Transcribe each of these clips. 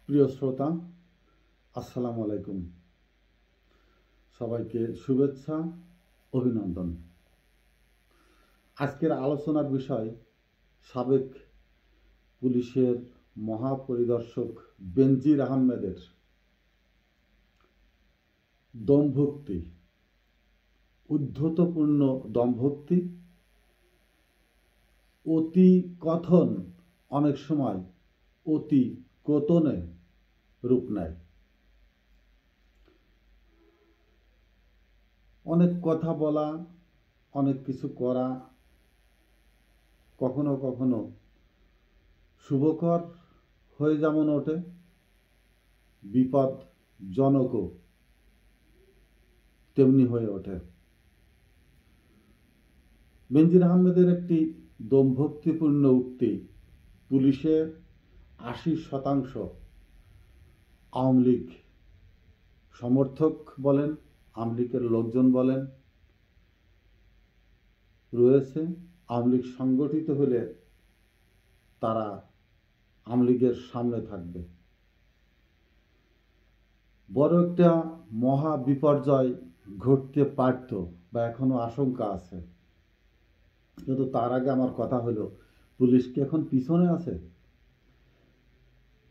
প্রিয় শ্রোতা, আসসালামু আলাইকুম। সবাইকে শুভেচ্ছা, অভিনন্দন। আজকের আলোচনার বিষয় সাবেক পুলিশের মহাপরিদর্শক বেনজির আহমেদের দমভক্তি, উদ্ধতপূর্ণ দমভক্তি, অতি কথন অনেক সময় অতি কোতনে রূপ নেয়। অনেক কথা বলা, অনেক কিছু করা কখনো কখনো শুভকর হয়ে যেমন ওঠে, বিপদজনকও তেমনি হয়ে ওঠে। বেনজির আহমেদের একটি দমভক্তিপূর্ণ উক্তি, পুলিশে ৮০% আওয়ামী লীগ সমর্থক বলেন, আওয়ামী লীগের লোকজন বলেন রয়েছে। আওয়ামী লীগ সংগঠিত হলে তারা আওয়ামী লীগের সামনে থাকবে। বড় একটা মহা বিপর্যয় ঘটতে পারত বা এখনো আশঙ্কা আছে, কিন্তু তার আগে আমার কথা হলো, পুলিশ কি এখন পিছনে আছে?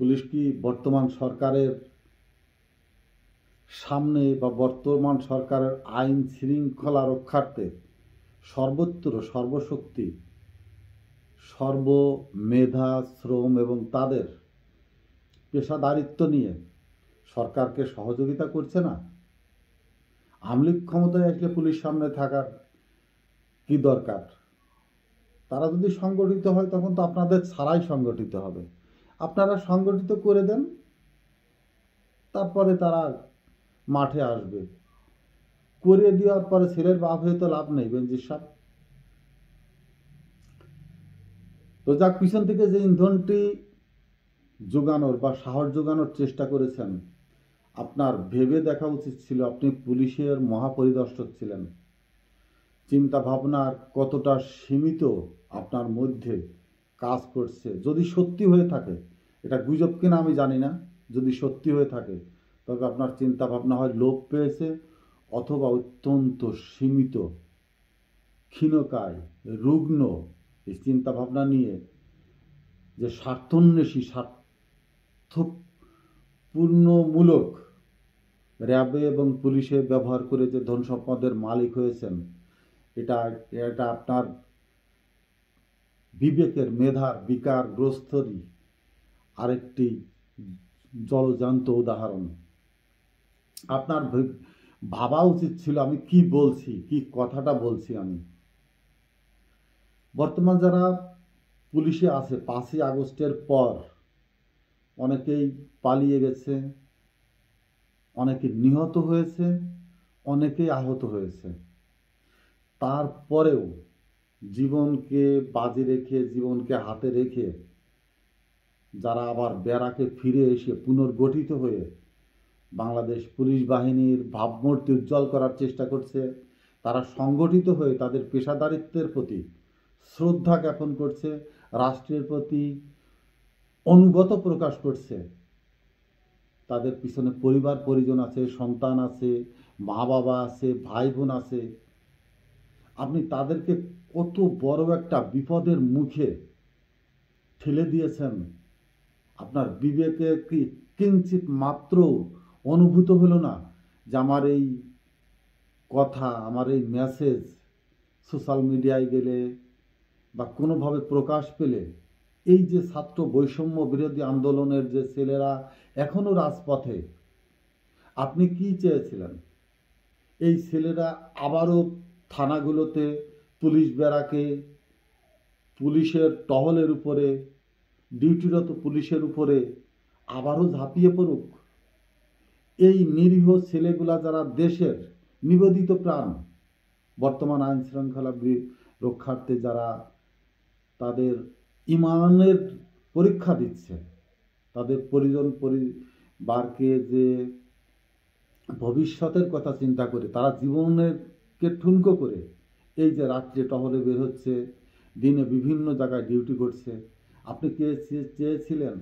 পুলিশ কি বর্তমান সরকারের সামনে বা বর্তমান সরকারের আইন শৃঙ্খলা রক্ষার্থে সর্বত্র সর্বশক্তি, সর্বমেধা, শ্রম এবং তাদের পেশাদারিত্ব নিয়ে সরকারকে সহযোগিতা করছে না? আওয়ামী লীগ ক্ষমতায় আসলে পুলিশ সামনে থাকার কি দরকার? তারা যদি সংগঠিত হয় তখন তো আপনাদের ছাড়াই সংগঠিত হবে। আপনারা সংগঠিত করে দেন, তারপরে তারা মাঠে আসবে। করে দেওয়ার পরে ছেলের বাপ হয়ে তো লাভ নেই বেনজির সাহেব। তো যাক, পিছন থেকে যে ইন্ধনটি যোগানোর বা সাহস যোগানোর চেষ্টা করেছেন, আপনার ভেবে দেখা উচিত ছিল আপনি পুলিশের মহাপরিদর্শক ছিলেন। চিন্তা ভাবনার কতটা সীমিত আপনার মধ্যে কাজ করছে। যদি সত্যি হয়ে থাকে, এটা গুজব কিনা আমি জানি না, যদি সত্যি হয়ে থাকে তবে আপনার চিন্তা ভাবনা হয় লোপ পেয়েছে, অথবা অত্যন্ত সীমিত, ক্ষীণকায়, রুগ্ন এই চিন্তা ভাবনা নিয়ে যে স্বার্থন্বেষী, স্বার্থপূর্ণমূলক র্যাবে এবং পুলিশে ব্যবহার করে যে ধন সম্পদের মালিক হয়েছেন, এটা আপনার বিবেকের, মেধার বিকারগ্রস্তরই আরেকটি জলজান্ত উদাহরণ। আপনার ভাবা উচিত ছিল আমি কি বলছি, কি কথাটা বলছি। আমি বর্তমান যারা পুলিশে আছে, 5ই আগস্টের পর অনেকেই পালিয়ে গেছে, অনেকে নিহত হয়েছে, অনেকেই আহত হয়েছে। তারপরেও জীবনকে বাজি রেখে, জীবনকে হাতে রেখে যারা আবার ব্যারাকে ফিরে এসে পুনর্গঠিত হয়ে বাংলাদেশ পুলিশ বাহিনীর ভাবমূর্তি উজ্জ্বল করার চেষ্টা করছে, তারা সংগঠিত হয়ে তাদের পেশাদারিত্বের প্রতি শ্রদ্ধা জ্ঞাপন করছে, রাষ্ট্রের প্রতি অনুগত প্রকাশ করছে। তাদের পিছনে পরিবার পরিজন আছে, সন্তান আছে, মা বাবা আছে, ভাই বোন আছে। আপনি তাদেরকে কত বড় একটা বিপদের মুখে ঠেলে দিয়েছেন, আপনার বিবেকে কি কিঞ্চিত মাত্র অনুভূত হলো না যে আমার এই কথা, আমার এই মেসেজ সোশ্যাল মিডিয়ায় গেলে বা কোনোভাবে প্রকাশ পেলে এই যে ছাত্র বৈষম্য বিরোধী আন্দোলনের যে ছেলেরা এখনো রাজপথে, আপনি কি চেয়েছিলেন? এই ছেলেরা আবারও থানাগুলোতে, পুলিশ ব্যারাকে, পুলিশের টহলের উপরে, ডিউটিরত পুলিশের উপরে আবারও ঝাঁপিয়ে পড়ুক? এই নিরীহ ছেলেগুলা যারা দেশের নিবেদিত প্রাণ, বর্তমান আইন শৃঙ্খলা রক্ষার্থে যারা তাদের ইমানের পরীক্ষা দিচ্ছে, তাদের পরিজন পরিবারকে যে ভবিষ্যতের কথা চিন্তা করে তারা জীবনকে ঠুনকো করে এই যে রাত্রে টহলে বের হচ্ছে, দিনে বিভিন্ন জায়গায় ডিউটি করছে, আপনি কে চেয়েছিলেন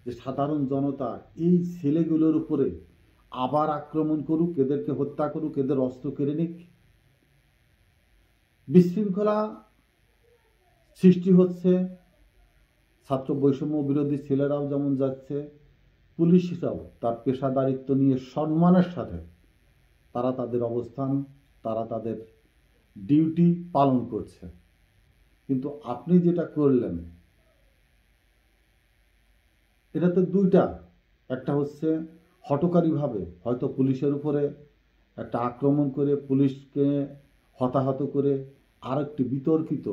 যে সাধারণ জনতা এই ছেলেগুলোর উপরে আবার আক্রমণ করুক, এদেরকে হত্যা করুক, এদের অস্ত্র কেড়ে নিক। বিশৃঙ্খলা সৃষ্টি হচ্ছে, ছাত্র বৈষম্য বিরোধী ছেলেরাও যেমন যাচ্ছে, পুলিশরাও তার পেশাদারিত্ব নিয়ে সম্মানের সাথে তারা তাদের অবস্থান, তারা তাদের ডিউটি পালন করছে। কিন্তু আপনি যেটা করলেন, এটাতে দুইটা, একটা হচ্ছে হঠকারীভাবে হয়তো পুলিশের উপরে একটা আক্রমণ করে পুলিশকে হতাহত করে আরেকটি বিতর্কিত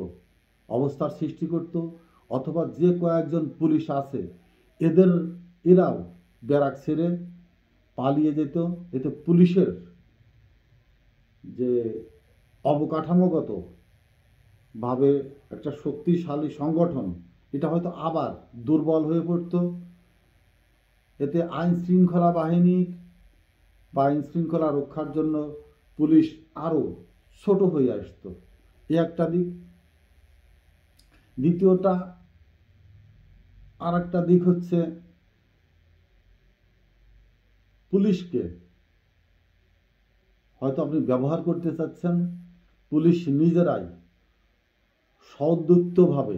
অবস্থার সৃষ্টি করত, অথবা যে কয়েকজন পুলিশ আছে এরাও ব্যারাক ছেড়ে পালিয়ে যেত। এতে পুলিশের যে অবকাঠামোগত ভাবে একটা শক্তিশালী সংগঠন, এটা হয়তো আবার দুর্বল হয়ে পড়ত। এতে আইন শৃঙ্খলা বাহিনীর বা আইন শৃঙ্খলা রক্ষার জন্য পুলিশ আরও ছোট হয়ে আসতো। এ একটা দিক। দ্বিতীয়টা, আর একটা দিক হচ্ছে পুলিশকে হয়তো আপনি ব্যবহার করতে চাচ্ছেন, পুলিশ নিজেরাই সৌদ্যুক্তভাবে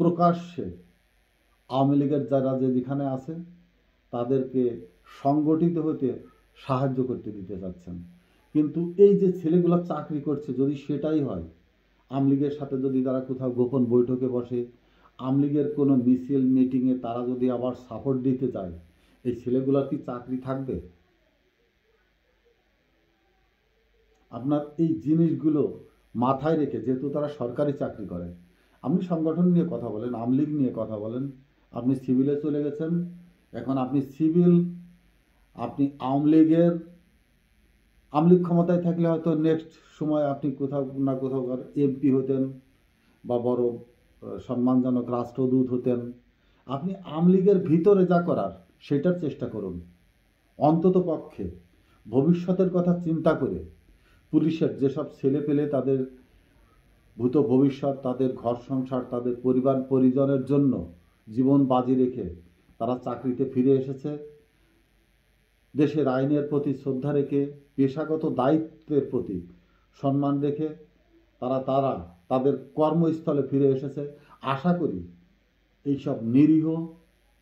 প্রকাশ্যে আওয়ামী লীগের যারা যেখানে আছে তাদেরকে সংগঠিত হতে সাহায্য করতে দিতে চাচ্ছেন। কিন্তু এই যে ছেলেগুলো চাকরি করছে, যদি সেটাই হয়, আওয়ামী লীগের সাথে যদি তারা কোথাও গোপন বৈঠকে বসে, আওয়ামী লীগের কোনো মিছিল মিটিংয়ে তারা যদি আবার সাপোর্ট দিতে চায়, এই ছেলেগুলোর কি চাকরি থাকবে? আপনার এই জিনিসগুলো মাথায় রেখে, যেহেতু তারা সরকারি চাকরি করে, আপনি সংগঠন নিয়ে কথা বলেন, আওয়ামী লীগ নিয়ে কথা বলেন, আপনি সিভিলে চলে গেছেন, এখন আপনি সিভিল, আপনি আওয়ামী লীগ ক্ষমতায় থাকলে হয়তো নেক্সট সময় আপনি কোথাও না কোথাও এমপি হতেন বা বড় সম্মানজনক রাষ্ট্রদূত হতেন। আপনি আওয়ামী লীগের ভিতরে যা করার সেটার চেষ্টা করুন। অন্তত পক্ষে ভবিষ্যতের কথা চিন্তা করে পুলিশের যেসব ছেলে পেলে তাদের ভূত ভবিষ্যৎ, তাদের ঘর সংসার, তাদের পরিবার পরিজনের জন্য জীবন বাজি রেখে তারা চাকরিতে ফিরে এসেছে, দেশের আইনের প্রতি শ্রদ্ধা রেখে, পেশাগত দায়িত্বের প্রতি সম্মান রেখে তারা তাদের কর্মস্থলে ফিরে এসেছে। আশা করি এইসব নিরীহ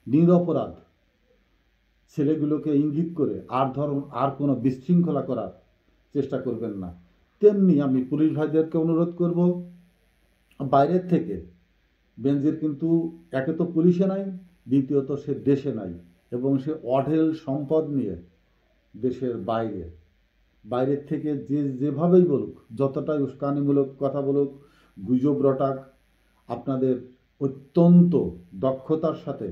নিরপরাধ ছেলেগুলোকে ইঙ্গিত করে আর কোনো বিশৃঙ্খলা করার চেষ্টা করবেন না। তেমনি আমি পুলিশ ভাইদেরকে অনুরোধ করব, বাইরের থেকে বেনজির কিন্তু একে তো পুলিশে নাই, দ্বিতীয়ত সে দেশে নাই, এবং সে অঢেল সম্পদ নিয়ে দেশের বাইরের থেকে যেভাবেই বলুক, যতটাই উস্কানিমূলক কথা বলুক, গুজব রটাক, আপনাদের অত্যন্ত দক্ষতার সাথে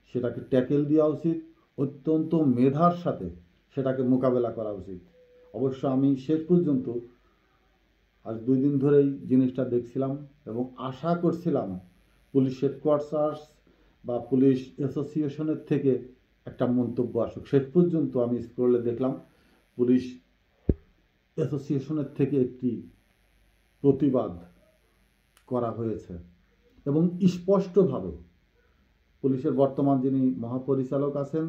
সেটাকে ট্যাকেল দেওয়া উচিত, অত্যন্ত মেধার সাথে সেটাকে মোকাবেলা করা উচিত। অবশ্য আমি শেষ পর্যন্ত আজ 2 দিন ধরেই জিনিসটা দেখছিলাম এবং আশা করছিলাম পুলিশ হেডকোয়ার্টার্স বা পুলিশ অ্যাসোসিয়েশনের থেকে একটা মন্তব্য আসুক। শেষ পর্যন্ত আমি স্ক্রলে দেখলাম পুলিশ অ্যাসোসিয়েশনের থেকে একটি প্রতিবাদ করা হয়েছে এবং স্পষ্টভাবে পুলিশের বর্তমান যিনি মহাপরিচালক আছেন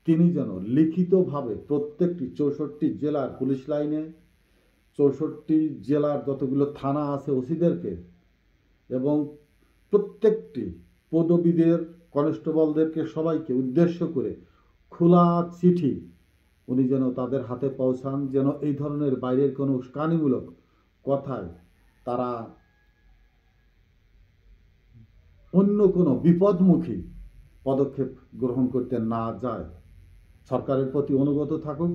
তিনি যেন লিখিতভাবে প্রত্যেকটি 64 জেলার পুলিশ লাইনে 64 জেলার যতগুলো থানা আছে ওসিদেরকে এবং প্রত্যেকটি পদবীদের কনস্টেবলদেরকে সবাইকে উদ্দেশ্য করে খোলা চিঠি উনি যেন তাদের হাতে পৌঁছান, যেন এই ধরনের বাইরের কোনো উস্কানিমূলক কথায় তারা অন্য কোনো বিপদমুখী পদক্ষেপ গ্রহণ করতে না যায়। সরকারের প্রতি অনুগত থাকুক,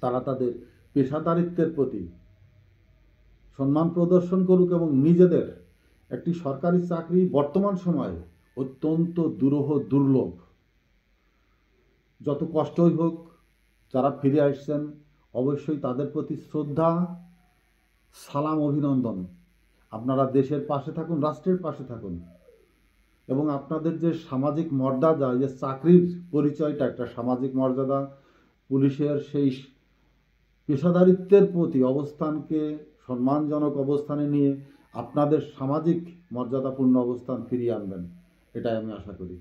তারা তাদের পেশাদারিত্বের প্রতি সম্মান প্রদর্শন করুক এবং নিজেদের একটি সরকারি চাকরি বর্তমান সময়ে অত্যন্ত দুর্লভ, যত কষ্টই হোক যারা ফিরে আসছেন অবশ্যই তাদের প্রতি শ্রদ্ধা, সালাম, অভিনন্দন। আপনারা দেশের পাশে থাকুন, রাষ্ট্রের পাশে থাকুন এবং আপনাদের যে সামাজিক মর্যাদা, যে চাকরির পরিচয়টা একটা সামাজিক মর্যাদা, পুলিশের সেই পেশাদারিত্বের প্রতি অবস্থানকে সম্মানজনক অবস্থানে নিয়ে আপনাদের সামাজিক মর্যাদাপূর্ণ অবস্থান ফিরিয়ে আনবেন, এটাই আমি আশা করি।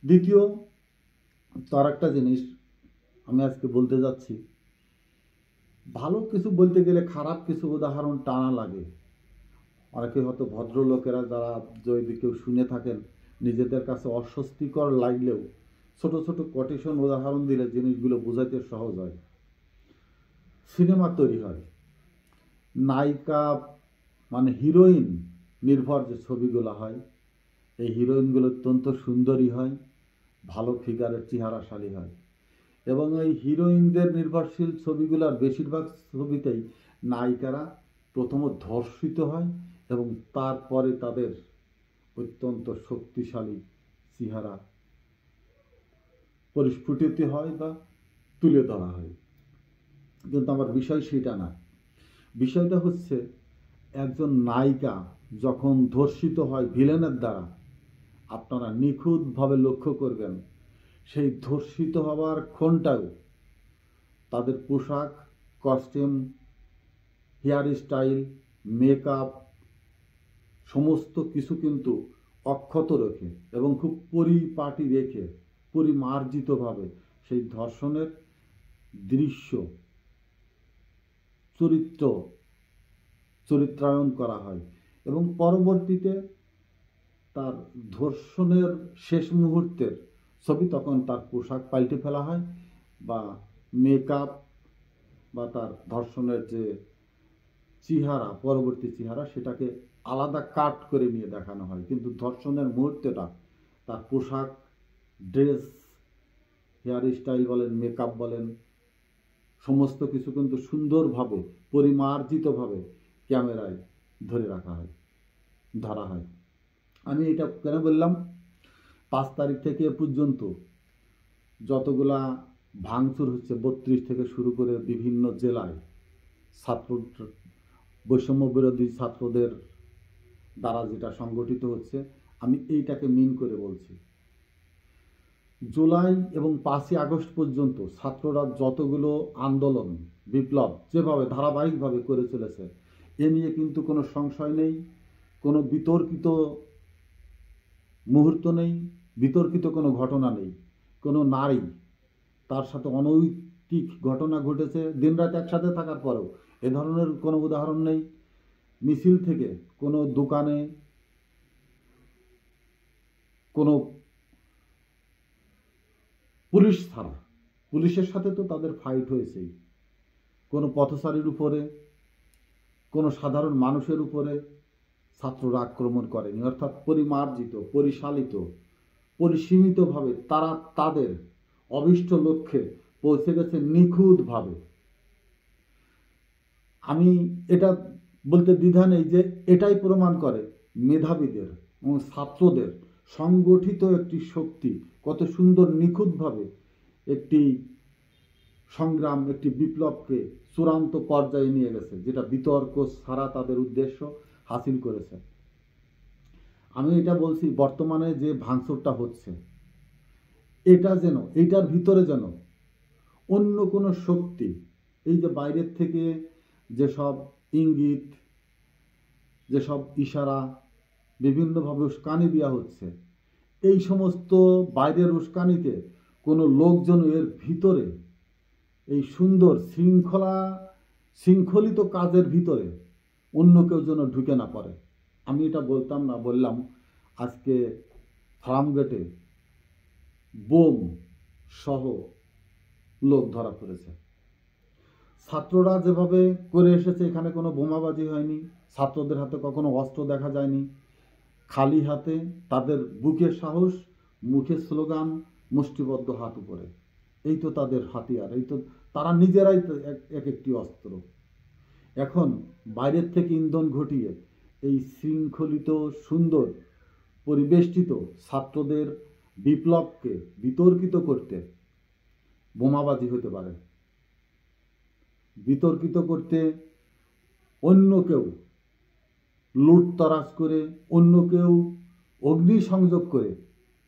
দ্বিতীয়, তার একটা জিনিস আমি আজকে বলতে যাচ্ছি, ভালো কিছু বলতে গেলে খারাপ কিছু উদাহরণ টানা লাগে। অনেকে হয়তো ভদ্রলোকেরা যারা যদি কেউ শুনে থাকেন, নিজেদের কাছে অস্বস্তিকর লাগলেও ছোট ছোট কোটেশন উদাহরণ দিলে জিনিসগুলো বোঝাইতে সহজ হয়। সিনেমা তৈরি হয়, নায়িকা মানে হিরোইন নির্ভর যে ছবিগুলো হয়, এই হিরোইনগুলো অত্যন্ত সুন্দরী হয়, ভালো ফিগারের চেহারাশালী হয়, এবং এই হিরোইনদের নির্ভরশীল ছবিগুলোর বেশিরভাগ ছবিতেই নায়িকারা প্রথমত ধর্ষিত হয় এবং তারপরে তাদের অত্যন্ত শক্তিশালী চেহারা পরিস্ফুটিত হয় বা তুলে ধরা হয়। কিন্তু আমার বিষয় সেটা না। বিষয়টা হচ্ছে, একজন নায়িকা যখন ধর্ষিত হয় ভিলেনের দ্বারা, আপনারা নিখুঁতভাবে লক্ষ্য করবেন সেই ধর্ষিত হওয়ার ক্ষণটাও তাদের পোশাক, কস্টিউম, হেয়ার স্টাইল, মেকআপ সমস্ত কিছু কিন্তু অক্ষত রেখে এবং খুব পরিপাটি রেখে পরিমার্জিতভাবে সেই ধর্ষণের দৃশ্য চরিত্রায়ন করা হয় এবং পরবর্তীতে তার ধর্ষণের শেষ মুহূর্তের ছবি তখন তার পোশাক পাল্টে ফেলা হয় বা মেকআপ বা তার ধর্ষণের যে চেহারা, পরবর্তী চেহারা, সেটাকে আলাদা কাট করে নিয়ে দেখানো হয়। কিন্তু ধর্ষণের মুহূর্তেটা তার পোশাক, ড্রেস, হেয়ার স্টাইল বলেন, মেকআপ বলেন, সমস্ত কিছু কিন্তু সুন্দরভাবে পরিমার্জিতভাবে ক্যামেরায় ধরা হয়। আমি এটা কেন বললাম, 5 তারিখ থেকে এ পর্যন্ত যতগুলা ভাঙচুর হচ্ছে 32 থেকে শুরু করে বিভিন্ন জেলায় ছাত্র বৈষম্য বিরোধী ছাত্রদের দ্বারা যেটা সংগঠিত হচ্ছে, আমি এইটাকে মিন করে বলছি। জুলাই এবং 5ই আগস্ট পর্যন্ত ছাত্ররা যতগুলো আন্দোলন, বিপ্লব যেভাবে ধারাবাহিকভাবে করে চলেছে, এ নিয়ে কিন্তু কোনো সংশয় নেই, কোনো বিতর্কিত মুহূর্ত নেই, বিতর্কিত কোনো ঘটনা নেই। কোনো নারী, তার সাথে অনৈতিক ঘটনা ঘটেছে দিনরাত একসাথে থাকার পরেও, এ ধরনের কোনো উদাহরণ নেই। মিছিল থেকে কোনো দোকানে কোনো পুলিশ ছাড়া, পুলিশের সাথে তো তাদের ফাইট হয়েছেই, কোনো পথচারীর উপরে, কোনো সাধারণ মানুষের উপরে ছাত্ররা আক্রমণ করেনি। অর্থাৎ পরিমার্জিত, পরিশালিত, পরিসীমিতভাবে তারা তাদের অভীষ্ট লক্ষ্যে পৌঁছে গেছে নিখুঁতভাবে। আমি এটা বলতে দ্বিধা নেই যে এটাই প্রমাণ করে মেধাবীদের এবং ছাত্রদের সংগঠিত একটি শক্তি কত সুন্দর নিখুঁতভাবে একটি সংগ্রাম, একটি বিপ্লবকে চূড়ান্ত পর্যায়ে নিয়ে গেছে, যেটা বিতর্ক ছাড়া তাদের উদ্দেশ্য হাসিল করেছে। আমি এটা বলছি, বর্তমানে যে ভাঙচুরটা হচ্ছে, এইটার ভিতরে যেন অন্য কোনো শক্তি, এই যে বাইরের থেকে যেসব ইঙ্গিত, যেসব ইশারা বিভিন্নভাবে উস্কানি দেওয়া হচ্ছে, এই সমস্ত বাইরের উস্কানিতে কোনো লোকজন এর ভিতরে, এই সুন্দর শৃঙ্খলিত কাজের ভিতরে অন্য কেউ যেন ঢুকে না পড়ে। আমি এটা বললাম আজকে ফার্মগেটে বোম সহ লোক ধরা পড়েছে। ছাত্ররা যেভাবে করে এসেছে, এখানে কোনো বোমাবাজি হয়নি, ছাত্রদের হাতে কখনো অস্ত্র দেখা যায়নি, খালি হাতে, তাদের বুকে সাহস, মুখে স্লোগান, মুষ্টিবদ্ধ হাত উপরে, এই তো তাদের হাতিয়ার, এই তো তারা নিজেরাই এক একটি অস্ত্র। এখন বাইরের থেকে ইন্ধন ঘটিয়ে এই শৃঙ্খলিত, সুন্দর, পরিবেষ্টিত ছাত্রদের বিপ্লবকে বিতর্কিত করতে বোমাবাজি হতে পারে, বিতর্কিত করতে অন্য কেউ লুটতরাজ করে, অন্য কেউ অগ্নিসংযোগ করে।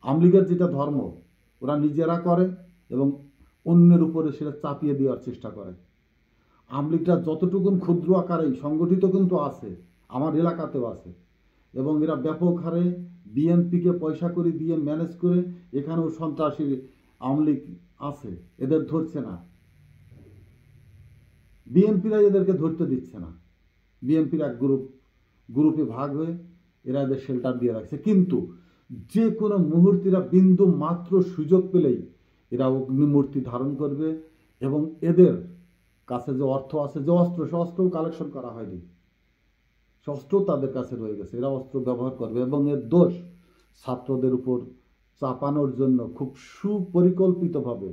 আওয়ামী লীগের যেটা ধর্ম, ওরা নিজেরা করে এবং অন্যের উপরে সেটা চাপিয়ে দেওয়ার চেষ্টা করে। আওয়ামী লীগটা যতটুকুন ক্ষুদ্র আকারেই সংগঠিত কিন্তু আছে, আমার এলাকাতেও আছে, এবং এরা ব্যাপক হারে বিএনপিকে পয়সা করে দিয়ে ম্যানেজ করে এখানেও সন্ত্রাসী আওয়ামী লীগ আছে, এদের ধরছে না, বিএনপিরা এদেরকে ধরতে দিচ্ছে না। বিএনপির এক গ্রুপে ভাগ হয়ে এরা এদের শেল্টার দিয়ে রাখছে, কিন্তু যে কোনো মুহূর্তেরা বিন্দু মাত্র সুযোগ পেলেই এরা অগ্নিমূর্তি ধারণ করবে, এবং এদের কাছে যে অর্থ আছে, যে অস্ত্র, সে অস্ত্রও কালেকশন করা হয়নি, অস্ত্র তাদের কাছে রয়ে গেছে, এরা অস্ত্র ব্যবহার করবে এবং এর দোষ ছাত্রদের উপর চাপানোর জন্য খুব সুপরিকল্পিতভাবে,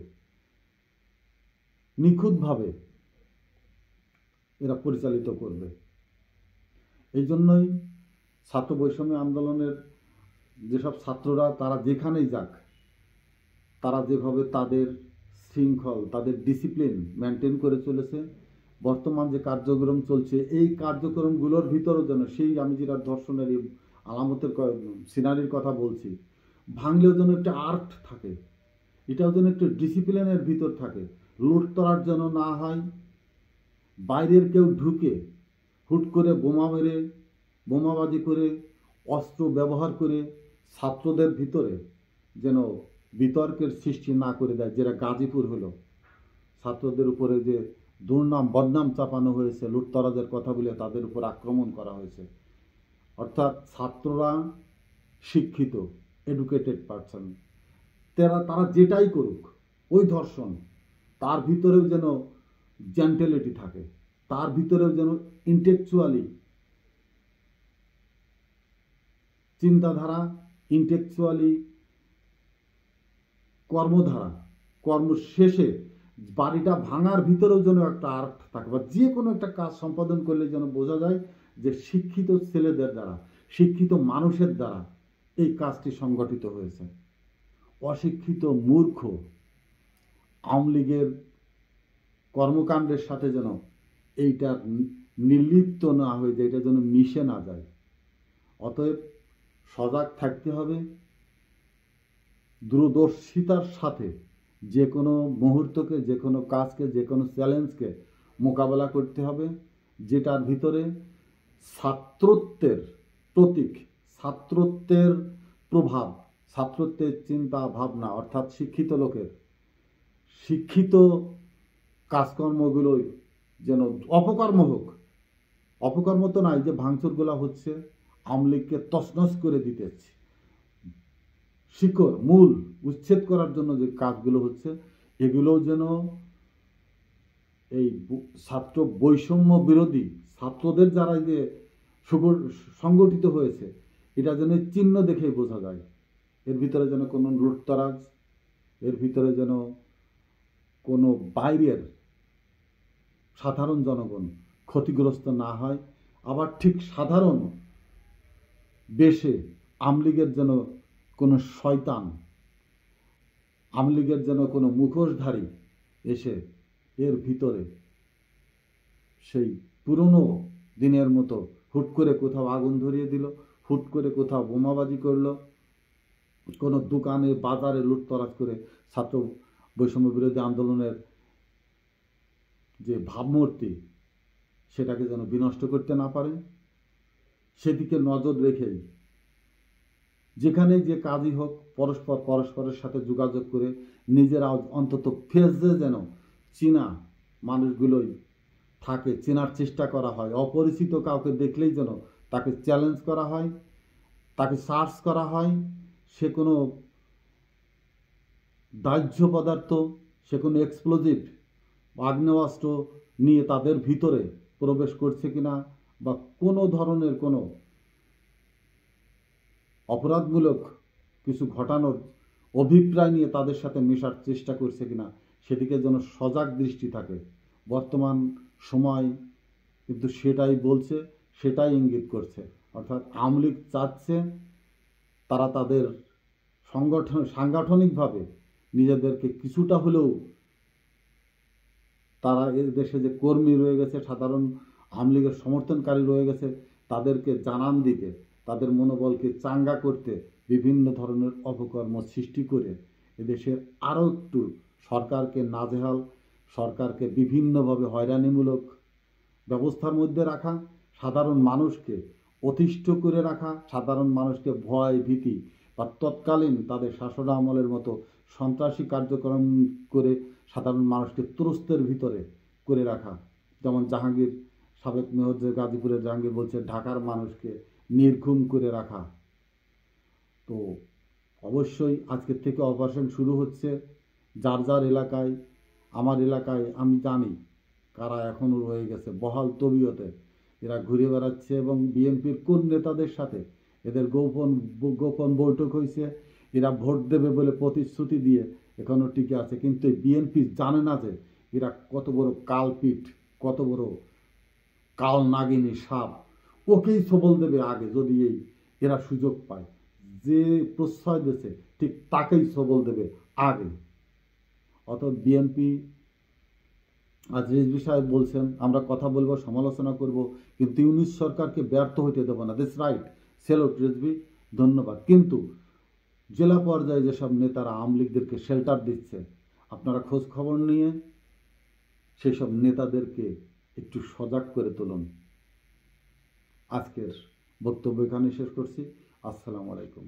নিখুঁতভাবে এরা পরিচালিত করবে। এই জন্যই ছাত্র বৈষম্য আন্দোলনের যেসব ছাত্ররা তারা যেখানেই যাক, তারা যেভাবে তাদের শৃঙ্খল, তাদের ডিসিপ্লিন মেনটেন করে চলেছে, বর্তমান যে কার্যক্রম চলছে এই কার্যক্রমগুলোর ভিতরেও যেন সেই আমি যেটা ধর্ষণের আলামতের সিনারির কথা বলছি, ভাঙলেও যেন একটা আর্ট থাকে, এটাও যেন একটু ডিসিপ্লিনের ভিতর থাকে, লুটতরার যেন না হয়, বাইরের কেউ ঢুকে হুট করে বোমা মেরে, বোমাবাজি করে, অস্ত্র ব্যবহার করে ছাত্রদের ভিতরে যেন বিতর্কের সৃষ্টি না করে দেয়, যেটা গাজীপুর হলো, ছাত্রদের উপরে যে দুর্নাম বদনাম চাপানো হয়েছে, লুটতরাজের কথা বলে তাদের উপর আক্রমণ করা হয়েছে। অর্থাৎ ছাত্ররা শিক্ষিত, এডুকেটেড পারসন, তারা যেটাই করুক, ওই ধর্ষণ, তার ভিতরেও যেন জেন্টেলিটি থাকে, তার ভিতরেও যেন ইন্টেলেকচুয়ালি চিন্তাধারা, ইন্টেলেকচুয়ালি কর্মধারা, কর্ম শেষে বাড়িটা ভাঙার ভিতরেও যেন একটা আর্ট থাকে, বা যে কোনো একটা কাজ সম্পাদন করলে যেন বোঝা যায় যে শিক্ষিত ছেলেদের দ্বারা, শিক্ষিত মানুষের দ্বারা এই কাজটি সংগঠিত হয়েছে। অশিক্ষিত মূর্খ আওয়ামী লীগের কর্মকাণ্ডের সাথে যেন এইটা নির্লিপ্ত না হয়ে যায়, এটা যেন মিশে না যায়। অতএব সজাগ থাকতে হবে, দূরদর্শিতার সাথে যে কোনো মুহূর্তকে, যে কোনো কাজকে, যে কোনো চ্যালেঞ্জকে মোকাবেলা করতে হবে, যেটার ভিতরে ছাত্রত্বের প্রতীক, ছাত্রত্বের প্রভাব, ছাত্রত্বের চিন্তা ভাবনা, অর্থাৎ শিক্ষিত লোকের শিক্ষিত কাজকর্মগুলোই যেন অপকর্ম হোক, অপকর্ম তো নাই, যে ভাঙচুরগুলো হচ্ছে আওয়ামী লীগকে তছনছ করে দিতেছে, শিকড় মূল উচ্ছেদ করার জন্য যে কাজগুলো হচ্ছে, এগুলোও যেন এই ছাত্র বৈষম্য বিরোধী ছাত্রদের যারা যে সংগঠিত হয়েছে, এটা যেন চিহ্ন দেখে বোঝা যায়। এর ভিতরে যেন কোনো লুটতরাজ, এর ভিতরে যেন কোনো বাইরের সাধারণ জনগণ ক্ষতিগ্রস্ত না হয়, আবার ঠিক সাধারণ বেশে আওয়ামী লীগের যেন কোনো শয়তান, আওয়ামী লীগের যেন কোনো মুখোশধারী এসে এর ভিতরে সেই পুরনো দিনের মতো হুট করে কোথাও আগুন ধরিয়ে দিল, হুট করে কোথাও বোমাবাজি করলো, কোনো দোকানে বাজারে লুটতরাজ করে ছাত্র বৈষম্য বিরোধী আন্দোলনের যে ভাবমূর্তি, সেটাকে যেন বিনষ্ট করতে না পারে, সেদিকে নজর রেখেই যেখানে যে কাজই হোক পরস্পরের সাথে যোগাযোগ করে নিজেরা অন্তত ফেসে যেন চীনা মানুষগুলোই থাকে, চেনার চেষ্টা করা হয়, অপরিচিত কাউকে দেখলেই যেন তাকে চ্যালেঞ্জ করা হয়, তাকে সার্চ করা হয়, সে কোনো দাহ্য পদার্থ, সে কোনো এক্সপ্লোজিভ আগ্নেয়াস্ত্র নিয়ে তাদের ভিতরে প্রবেশ করছে কিনা, বা কোনো ধরনের কোনো অপরাধমূলক কিছু ঘটানোর অভিপ্রায় নিয়ে তাদের সাথে মেশার চেষ্টা করছে কিনা, সেদিকে যেন সজাগ দৃষ্টি থাকে। বর্তমান সময় কিন্তু সেটাই বলছে, সেটাই ইঙ্গিত করছে। অর্থাৎ আওয়ামী লীগ চাচ্ছে তারা তাদের সাংগঠনিকভাবে নিজেদেরকে কিছুটা হলেও, তারা এর দেশে যে কর্মী রয়ে গেছে, সাধারণ আওয়ামী লীগের সমর্থনকারী রয়ে গেছে, তাদেরকে জানান দিতে, তাদের মনোবলকে চাঙ্গা করতে বিভিন্ন ধরনের অপকর্ম সৃষ্টি করে এদেশে আরও একটু সরকারকে নাজেহাল, সরকারকে বিভিন্নভাবে হয়রানিমূলক ব্যবস্থার মধ্যে রাখা, সাধারণ মানুষকে অতিষ্ঠ করে রাখা, সাধারণ মানুষকে ভয় ভীতি বা তৎকালীন তাদের শাসন আমলের মতো সন্ত্রাসী কার্যক্রম করে সাধারণ মানুষকে ত্রস্তের ভিতরে করে রাখা। যেমন জাহাঙ্গীর, সাবেক মেয়র যে গাজীপুরের জাহাঙ্গীর বলছে ঢাকার মানুষকে নির্ঘুম করে রাখা। তো অবশ্যই আজকের থেকে অপারেশন শুরু হচ্ছে। যার যার এলাকায়, আমার এলাকায় আমি জানি কারা এখনও রয়ে গেছে বহাল তবিয়তে, এরা ঘুরে বেড়াচ্ছে এবং বিএনপির কোন নেতাদের সাথে এদের গোপন গোপন বৈঠক হয়েছে, এরা ভোট দেবে বলে প্রতিশ্রুতি দিয়ে এখনও টিকে আছে। কিন্তু বিএনপি জানে না যে এরা কত বড় কালপিট, কত বড় কাল নাগিনী সাপ। ওকেই সবল দেবে আগে যদি এরা সুযোগ পায়। যে প্রশ্রয় দিয়েছে ঠিক তাকেই সবল দেবে আগে। অর্থাৎ বিএনপি আজ রিজভী সাহেব বলছেন আমরা কথা বলবো, সমালোচনা করব, কিন্তু ইউনূস সরকারকে ব্যর্থ হইতে দেবো না। দিস রাইট, সেলুট রিজভী, ধন্যবাদ। কিন্তু জেলা পর্যায়ে যেসব নেতারা আওয়ামী লীগদেরকে শেল্টার দিচ্ছে, আপনারা খোঁজ খবর নিয়ে সেই সব নেতাদেরকে একটু সজাগ করে তুলুন। আজকের বক্তব্য এখানে শেষ করছি। আসসালামু আলাইকুম।